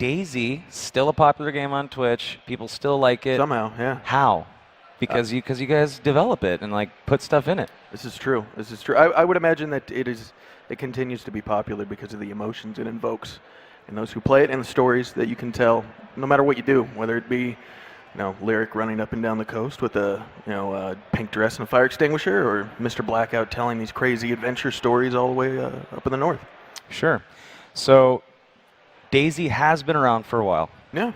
DayZ, still a popular game on Twitch. People still like it. Somehow, yeah. How? Because you guys develop it and like put stuff in it. This is true. This is true. I would imagine that it continues to be popular because of the emotions it invokes in those who play it and the stories that you can tell, no matter what you do, whether it be Lyric running up and down the coast with a pink dress and a fire extinguisher, or Mr. Blackout telling these crazy adventure stories all the way up in the north. Sure. So DayZ has been around for a while. Yeah.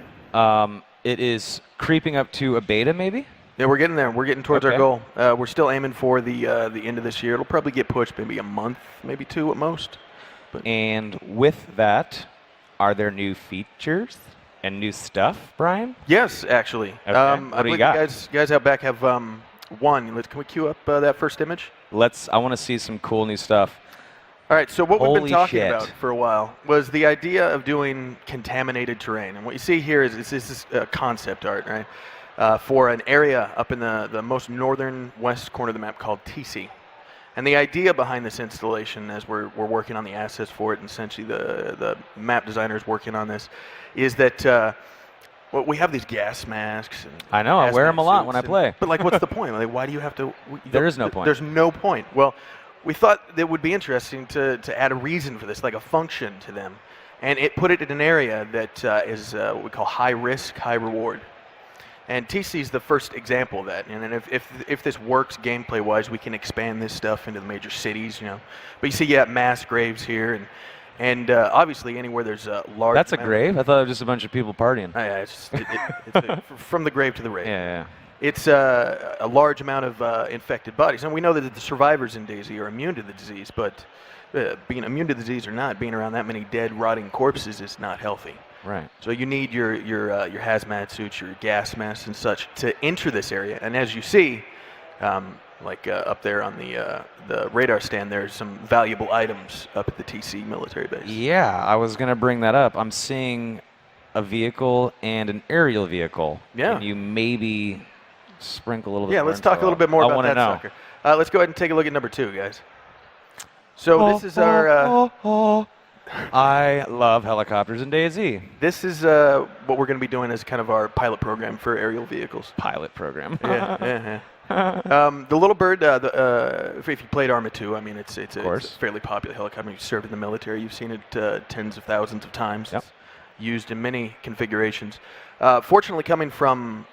It is creeping up to a beta, maybe? Yeah, we're getting there. We're getting towards our goal. We're still aiming for the end of this year. It'll probably get pushed maybe a month, maybe 2 at most. But and with that, are there new features and new stuff, Brian? Yes, actually. Okay. What do you got? Guys out back have one. Can we cue up that first image? I want to see some cool new stuff. All right, so what we've been Holy talking shit. about for a while was the idea of doing contaminated terrain. And what you see here is this is concept art, right, for an area up in the most northern west corner of the map called TC. And the idea behind this installation, as we're working on the assets for it, and essentially the map designers working on this, is that we have these gas masks. And I know, I wear them a lot when I play. But like, what's the point? Like, why do you have to? There is no point. There's no point. Well, we thought it would be interesting to add a reason for this, like a function to them, and put it in an area that is what we call high risk, high reward. And TC is the first example of that. And then if this works gameplay-wise, we can expand this stuff into the major cities, But you see, you have mass graves here, and obviously anywhere there's a large. That's a grave? I thought it was just a bunch of people partying. Yeah, it's from the grave to the rave. Yeah. It's a large amount of infected bodies, and we know that the survivors in DayZ are immune to the disease. But being immune to the disease or not, being around that many dead, rotting corpses is not healthy. Right. So you need your hazmat suits, your gas masks and such to enter this area. And as you see, up there on the radar stand, there's some valuable items up at the TC military base. Yeah, I was going to bring that up. I'm seeing a vehicle and an aerial vehicle. Yeah. Can you maybe sprinkle a little bit Yeah, more let's talk a little bit more about that sucker. Let's go ahead and take a look at number 2, guys. So this is our... I love helicopters in DayZ. This is what we're going to be doing as kind of our pilot program for aerial vehicles. Pilot program. Yeah. The little bird, if you played Arma 2, I mean, it's a fairly popular helicopter. You've served in the military. You've seen it tens of thousands of times. Yep. It's used in many configurations. Fortunately, coming from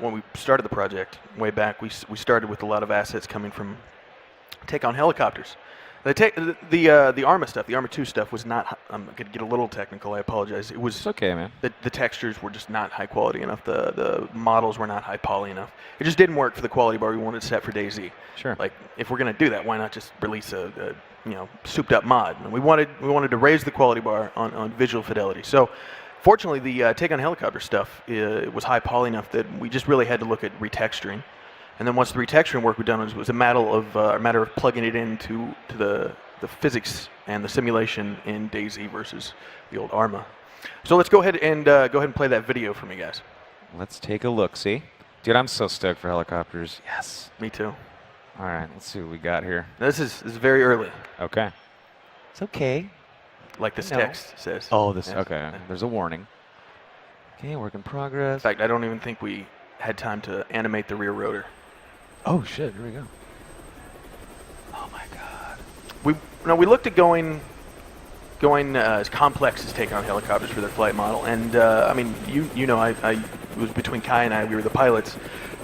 when we started the project way back, we started with a lot of assets coming from take-on helicopters. The Arma stuff, the Arma 2 stuff was not, I'm going to get a little technical, I apologize. It's okay, man. The textures were just not high quality enough. The models were not high poly enough. It just didn't work for the quality bar we wanted set for DayZ. Sure. Like, if we're going to do that, why not just release a souped up mod? And we wanted to raise the quality bar on visual fidelity. So, fortunately, the take-on helicopter stuff was high poly enough that we just really had to look at retexturing. And then once the retexturing work was done, it was a matter of plugging it into the physics and the simulation in DayZ versus the old Arma. So let's go ahead and play that video for me, guys. Let's take a look. See, dude, I'm so stoked for helicopters. Yes. Me too. All right, let's see what we got here. This is very early. Okay. It's okay. Like this text says. Oh, this. Yes. Okay. There's a warning. Okay, work in progress. In fact, I don't even think we had time to animate the rear rotor. Oh shit! Here we go. Oh my god. We looked at going as complex as take-on helicopters for their flight model, and I mean, I was between Kai and I. We were the pilots.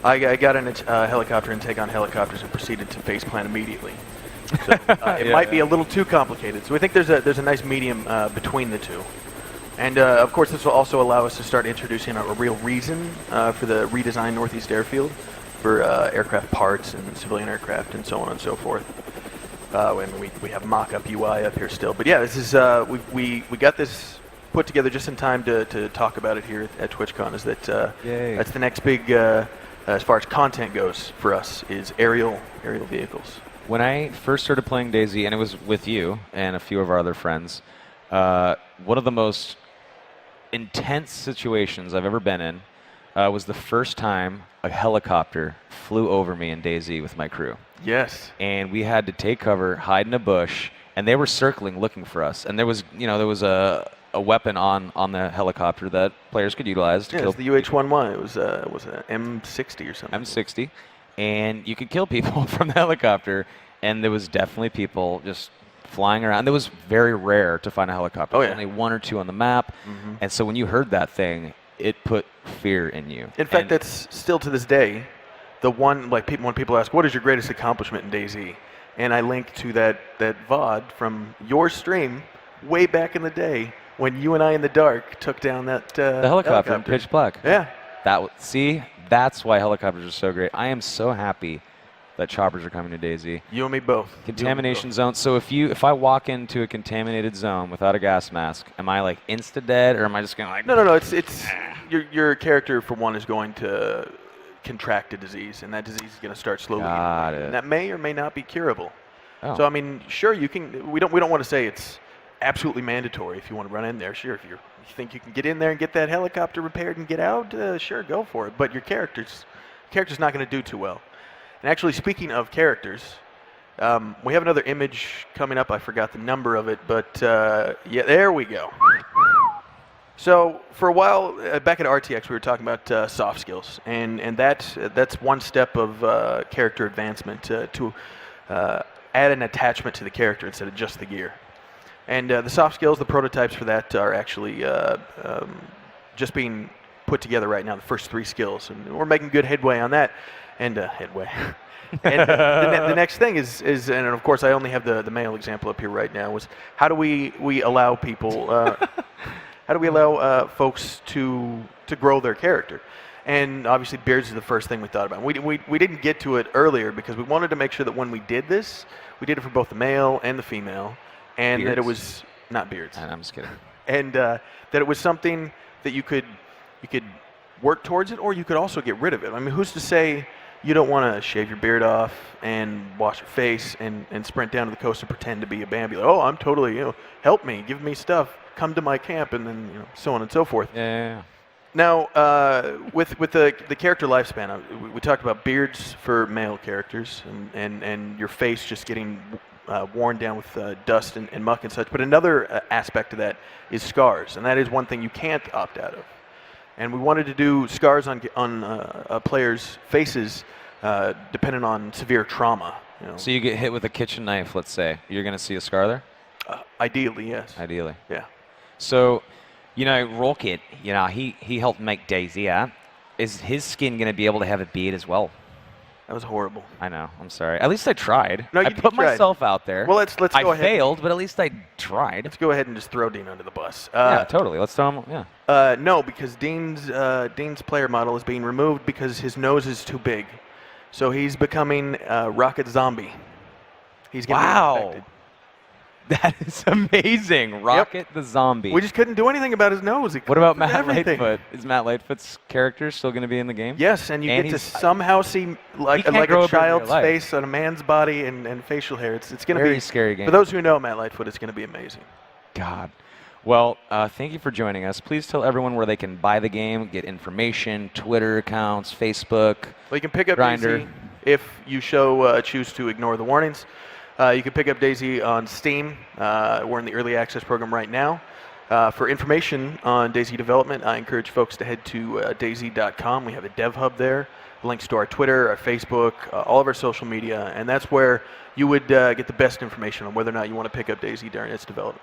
I got in a helicopter and take-on helicopters and proceeded to face plant immediately. So it might be a little too complicated. So we think there's a nice medium between the two. And of course, this will also allow us to start introducing a real reason for the redesigned Northeast Airfield, for aircraft parts and civilian aircraft and so on and so forth. And we have mock-up UI up here still. But yeah, this is we got this put together just in time to talk about it here at TwitchCon. Is that that's the next big as far as content goes for us, is aerial vehicles. When I first started playing DayZ, and it was with you and a few of our other friends, one of the most intense situations I've ever been in was the first time a helicopter flew over me in DayZ with my crew. Yes. And we had to take cover, hide in a bush, and they were circling looking for us. And there was a a weapon on the helicopter that players could utilize to Yeah, kill it's the UH-11. It was an M60 or something. M60, and you could kill people from the helicopter. And there was definitely people just flying around. It was very rare to find a helicopter. Oh, yeah. Only 1 or 2 on the map. And so when you heard that thing, it put fear in you. In fact, that's still to this day the one, like, when people ask, what is your greatest accomplishment in DayZ? And I link to that VOD from your stream way back in the day when you and I in the dark took down that the helicopter in pitch black. Yeah. See, that's why helicopters are so great. I am so happy that choppers are coming to DayZ. You and me both. Contamination zone. So if I walk into a contaminated zone without a gas mask, am I like insta dead, or am I just gonna like? No. It's your character, for one, is going to contract a disease, and that disease is going to start slowly. Got it. And that may or may not be curable. Oh. So I mean, sure, you can. We don't want to say it's absolutely mandatory if you want to run in there. Sure, if you think you can get in there and get that helicopter repaired and get out, sure, go for it. But your character's not going to do too well. And actually, speaking of characters, we have another image coming up. I forgot the number of it, but yeah, there we go. So for a while, back at RTX, we were talking about soft skills, and that's one step of character advancement to add an attachment to the character instead of just the gear. And the soft skills, the prototypes for that are actually just being put together right now, the first 3 skills, and we're making good headway on that. And headway. And the next thing is, and of course I only have the male example up here right now, was how do we allow people, how do we allow folks to grow their character? And obviously beards is the first thing we thought about. We didn't get to it earlier because we wanted to make sure that when we did this, we did it for both the male and the female, and Beards? that it was not beards. I'm just kidding. And that it was something that you could work towards it, or you could also get rid of it. I mean, who's to say you don't want to shave your beard off and wash your face and sprint down to the coast and pretend to be a Bambi? Like, oh, I'm totally, help me, give me stuff, come to my camp, and then so on and so forth. Yeah. Now, with the character lifespan, we talked about beards for male characters and your face just getting worn down with dust and muck and such. But another aspect of that is scars, and that is one thing you can't opt out of. And we wanted to do scars on players' faces depending on severe trauma. So you get hit with a kitchen knife, let's say. You're going to see a scar there? Ideally, yes. Ideally. Yeah. So, Rocket, he helped make DayZ, yeah? Is his skin going to be able to have a beard as well? That was horrible. I know. I'm sorry. At least I tried. No, I put myself out there. Well, let's go ahead. I failed, but at least I tried. Let's go ahead and just throw Dean under the bus. Yeah, totally. Let's throw him. Yeah. No, because Dean's player model is being removed because his nose is too big. So he's becoming Rocket Zombie. He's getting infected. That is amazing. Rocket the Zombie. We just couldn't do anything about his nose. What about Matt Lightfoot? Is Matt Lightfoot's character still going to be in the game? Yes, and you get to somehow see like a child's face on a man's body and facial hair. It's going to be very scary game. For those who know Matt Lightfoot, it's going to be amazing. God. Well, thank you for joining us. Please tell everyone where they can buy the game, get information, Twitter accounts, Facebook. Well, you can pick up Grindr. DayZ if you choose to ignore the warnings. You can pick up DayZ on Steam. We're in the early access program right now. For information on DayZ development, I encourage folks to head to DayZ.com. We have a dev hub there, links to our Twitter, our Facebook, all of our social media, and that's where you would get the best information on whether or not you want to pick up DayZ during its development.